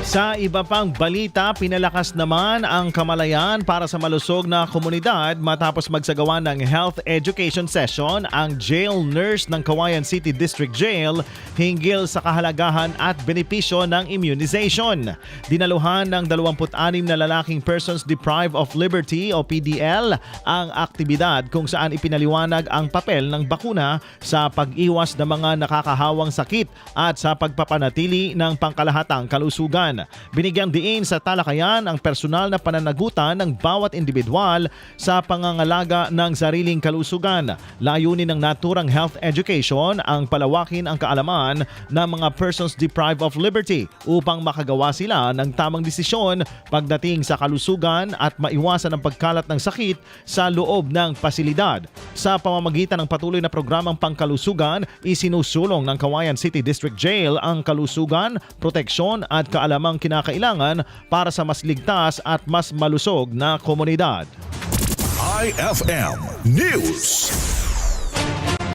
Sa iba pang balita, pinalakas naman ang kamalayan para sa malusog na komunidad matapos magsagawa ng health education session ang jail nurse ng Cauayan City District Jail hinggil sa kahalagahan at benepisyo ng immunization. Dinaluhan ng 26 na lalaking persons deprived of liberty o PDL ang aktibidad kung saan ipinaliwanag ang papel ng bakuna sa pag-iwas ng mga nakakahawang sakit at sa pagpapanatili ng pangkalahatang kalusugan. Binigyang diin sa talakayan ang personal na pananagutan ng bawat individual sa pangangalaga ng sariling kalusugan. Layunin ng naturang health education ang palawakin ang kaalaman ng mga persons deprived of liberty upang makagawa sila ng tamang desisyon pagdating sa kalusugan at maiwasan ang pagkalat ng sakit sa loob ng pasilidad. Sa pamamagitan ng patuloy na programang pangkalusugan, isinusulong ng Cauayan City District Jail ang kalusugan, proteksyon at kaalamang kinakailangan para sa mas ligtas at mas malusog na komunidad. IFM News.